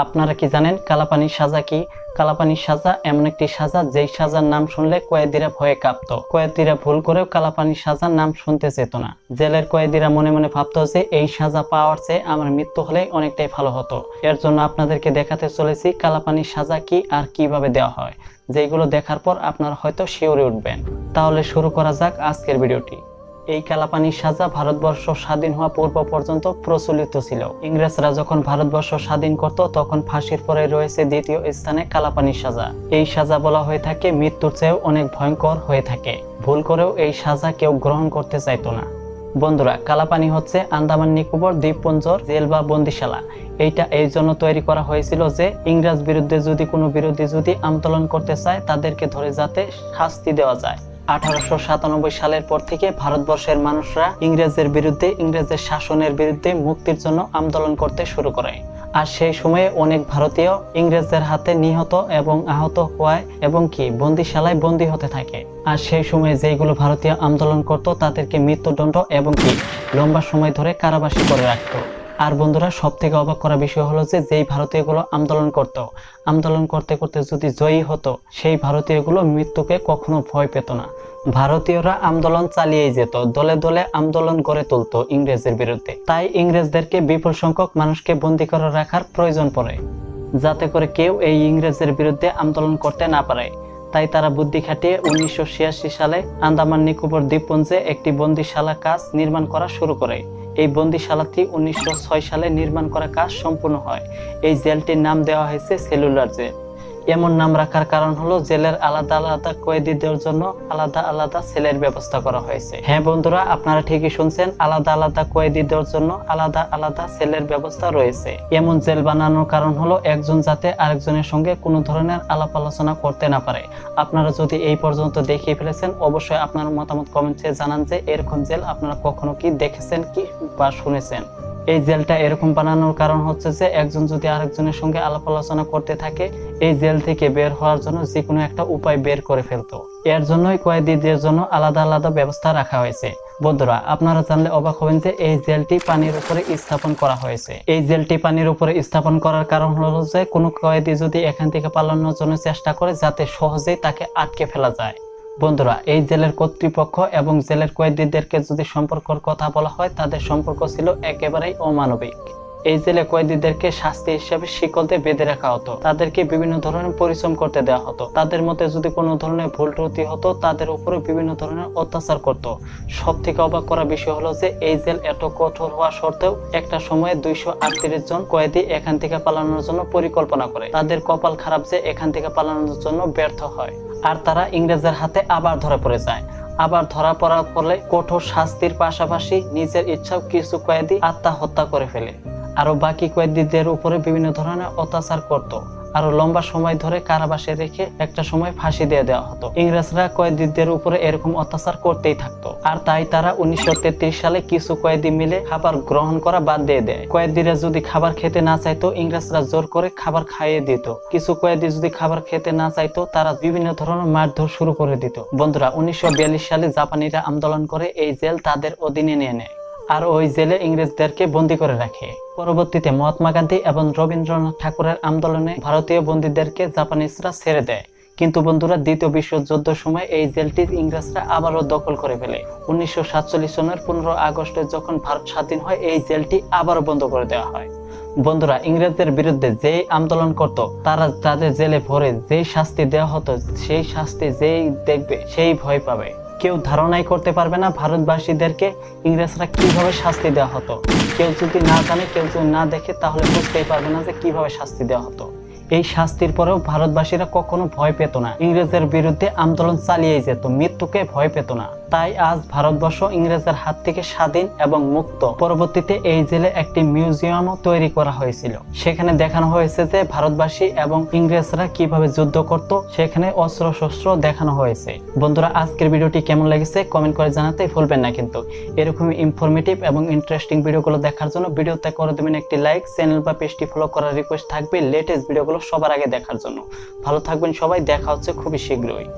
আপনারা কি জানেন কালাপানির সাজা কি? কালাপানির সাজা এমন একটি সাজা যেই সাজার নাম শুনলে কয়েদিরা ভয়ে কাঁপতো। কয়েদিরা ভুল করেও কালাপানির সাজার নাম শুনতে চেত না। জেলের কয়েদিরা মনে মনে ভাবতো যে এই সাজা পাওয়ার চেয়ে আমার মৃত্যু হলেই অনেকটাই ভালো হতো। এর জন্য আপনাদেরকে দেখাতে চলেছি কালাপানির সাজা কি আর কিভাবে দেওয়া হয়, যেগুলো দেখার পর আপনারা হয়তো শিউরে উঠবেন। তাহলে শুরু করা যাক আজকের ভিডিওটি। এই কালাপানির সাজা ভারতবর্ষ স্বাধীন হওয়া পূর্ব পর্যন্ত প্রচলিত ছিল। ইংরেজরা যখন ভারতবর্ষ স্বাধীন করত তখন ফাঁসির পরে রয়েছে দ্বিতীয় স্থানে কালাপানির সাজা। এই সাজা বলা হয়ে থাকে মৃত্যুর চেয়েও অনেক ভয়ঙ্কর হয়ে থাকে। ভুল করেও এই সাজা কেউ গ্রহণ করতে চাইতো না। বন্ধুরা, কালাপানি হচ্ছে আন্দামান নিকোবর দ্বীপপুঞ্জর জেল বা বন্দিশালা। এইটা এই জন্য তৈরি করা হয়েছিল যে ইংরেজ বিরুদ্ধে যদি কোনো বিরোধী যদি আন্দোলন করতে চায় তাদেরকে ধরে যাতে শাস্তি দেওয়া যায়। 1897 সালের পর থেকে ভারতবর্ষের মানুষরা ইংরেজের বিরুদ্ধে, ইংরেজের শাসনের বিরুদ্ধে মুক্তির জন্য আন্দোলন করতে শুরু করে। আর সেই সময়ে অনেক ভারতীয় ইংরেজদের হাতে নিহত এবং আহত হওয়ায় এবং কি বন্দিশালায় বন্দী হতে থাকে। আর সেই সময়ে যেগুলো ভারতীয় আন্দোলন করত তাদেরকে মৃত্যুদণ্ড এবং কি লম্বা সময় ধরে কারাবাসী করে রাখতো। আর বন্ধুরা, সব থেকে অবাক করা বিষয় হলো যে যেই ভারতীয়গুলো আন্দোলন করতে করতে যদি জয়ী হতো, সেই ভারতীয়গুলো মৃত্যুকে কখনো ভয় পেত না। ভারতীয়রা আন্দোলন চালিয়েই যেত, দলে দলে আন্দোলন গড়ে তুলতো ইংরেজের বিরুদ্ধে। তাই ইংরেজদেরকে বিপুল সংখ্যক মানুষকে বন্দী করে রাখার প্রয়োজন পড়ে, যাতে করে কেউ এই ইংরেজের বিরুদ্ধে আন্দোলন করতে না পারে। তাই তারা বুদ্ধি খাটিয়ে 1986 সালে আন্দামান নিকোবর দ্বীপপুঞ্জে একটি বন্দিশালা কাজ নির্মাণ করা শুরু করে। এই বন্দিশালাটি 1906 সালে নির্মাণ করা কাজ সম্পূর্ণ হয়। এই জেলটির নাম দেওয়া হয়েছে সেলুলার জেল। এমন নাম রাখার কারণ হলো জেলের আলাদা আলাদা কয়েদিদের জন্য আলাদা আলাদা সেলের ব্যবস্থা করা হয়েছে। হ্যাঁ বন্ধুরা, আপনারা ঠিকই শুনছেন, আলাদা আলাদা কয়েদিদের জন্য আলাদা আলাদা সেলের ব্যবস্থা রয়েছে। এমন জেল বানানোর কারণ হলো একজন যাতে আরেকজনের সঙ্গে কোনো ধরনের আলাপ আলোচনা করতে না পারে। আপনারা যদি এই পর্যন্ত দেখিয়ে ফেলেছেন, অবশ্যই আপনার মতামত কমেন্টে জানান যে এরকম জেল আপনারা কখনো কি দেখেছেন কি বা শুনেছেন। এই জেলটা এরকম বানানোর কারণ হচ্ছে যে একজন যদি আরেকজনের সঙ্গে আলাপ আলোচনা করতে থাকে, এই জেল থেকে বের হওয়ার জন্য যে কোনো একটা উপায় বের করে ফেলতো। এর জন্যই কয়েদিদের জন্য আলাদা আলাদা ব্যবস্থা রাখা হয়েছে। বন্ধুরা, আপনারা জানলে অবাক হবেন যে এই জেলটি পানির উপরে স্থাপন করা হয়েছে। এই জেলটি পানির উপরে স্থাপন করার কারণ হলো যে কোনো কয়েদি যদি এখান থেকে পালানোর জন্য চেষ্টা করে যাতে সহজেই তাকে আটকে ফেলা যায়। বন্ধুরা, এই জেলের কর্তৃপক্ষ এবং জেলের কয়েদিদেরকে যদি সম্পর্কের কথা বলা হয়, তাদের সম্পর্ক ছিল একেবারেই অমানবিক। এই জেলে কয়েদিদেরকে শাস্তি হিসেবে শিকল দিয়ে বেঁধে রাখা হতো, তাদেরকে বিভিন্ন ধরনের পরিশ্রম করতে দেওয়া হতো। তাদের মধ্যে যদি কোনো ধরনের ভুল ত্রুটি হতো তাদের উপরে বিভিন্ন ধরনের অত্যাচার করত। সব থেকে অবাক করা বিষয় হলো যে এই জেল এত কঠোর হওয়া সত্ত্বেও একটা সময়ে 238 জন কয়েদি এখান থেকে পালানোর জন্য পরিকল্পনা করে। তাদের কপাল খারাপ যে এখান থেকে পালানোর জন্য ব্যর্থ হয়, আর তারা ইংরেজের হাতে আবার ধরা পড়ে যায়। আবার ধরা পড়ার ফলে কঠোর শাস্তির পাশাপাশি নিজের ইচ্ছাও কিছু কয়েদি আত্মহত্যা করে ফেলে। আরো বাকি কয়েদিদের উপরে বিভিন্ন ধরনের অত্যাচার করত। আরো লম্বা সময় ধরে কারাবাসে রেখে একটা সময় ফাঁসি দিয়ে দেওয়া হতো। ইংরেজরা কয়েদিদের উপরে এরকম অত্যাচার করতেই থাকতো। আর তাই তারা 1933 সালে কিছু কয়েদি মিলে খাবার গ্রহণ করা বাদ দিয়ে দেয়। কয়েদিরা যদি খাবার খেতে না চাইতো, ইংরেজরা জোর করে খাবার খাইয়ে দিত। কিছু কয়েদি যদি খাবার খেতে না চাইতো, তারা বিভিন্ন ধরনের মারধর শুরু করে দিত। বন্ধুরা, 1942 সালে জাপানিরা আন্দোলন করে এই জেল তাদের অধীনে নিয়ে নেয়, আর ওই জেলে ইংরেজদেরকে বন্দী করে রাখে। পরবর্তীতে মহাত্মা গান্ধী এবং রবীন্দ্রনাথ ঠাকুরের আন্দোলনে ভারতীয় বন্দীদেরকে জাপানিজরা ছেড়ে দেয়। কিন্তু বন্ধুরা, দ্বিতীয় বিশ্বযুদ্ধের সময় এই জেলটি ইংরেজরা আবারও দখল করে ফেলে। 1947 সনের 15 আগস্টে যখন ভারত স্বাধীন হয়, এই জেলটি আবারও বন্ধ করে দেওয়া হয়। বন্ধুরা, ইংরেজদের বিরুদ্ধে যেই আন্দোলন করত তারা তাদের জেলে ভরে যেই শাস্তি দেওয়া হতো, সেই শাস্তি যেই দেখবে সেই ভয় পাবে। কেউ ধারণাই করতে পারবে না ভারতবাসীদেরকে ইংরেজরা কিভাবে শাস্তি দেওয়া হতো। কেউ যদি না জানে, কেউ যদি না দেখে, তাহলে বুঝতেই পারবে না যে কিভাবে শাস্তি দেওয়া হতো। এই শাস্তির পরেও ভারতবাসীরা কখনো ভয় পেত না, ইংরেজের বিরুদ্ধে আন্দোলন চালিয়ে যেত, মৃত্যুকে ভয় পেত না। তাই আজ ভারতবর্ষ ইংরেজের হাত থেকে স্বাধীন এবং মুক্ত। পরবর্তীতে এই জেলে একটি মিউজিয়ামও তৈরি করা হয়েছিল। সেখানে দেখানো হয়েছে যে ভারতবাসী এবং ইংরেজরা কিভাবে যুদ্ধ করত, সেখানে অস্ত্র শস্ত্র দেখানো হয়েছে। বন্ধুরা, আজকের ভিডিওটি কেমন লেগেছে কমেন্ট করে জানাতে ভুলবেন না কিন্তু। এরকমই ইনফরমেটিভ এবং ইন্টারেস্টিং ভিডিওগুলো দেখার জন্য ভিডিওতে করে দেবেন একটি লাইক, চ্যানেল বা পেজটি ফলো করার রিকোয়েস্ট থাকবে লেটেস্ট ভিডিওগুলো সবার আগে দেখার জন্য। ভালো থাকবেন সবাই, দেখা হচ্ছে খুবই শীঘ্রই।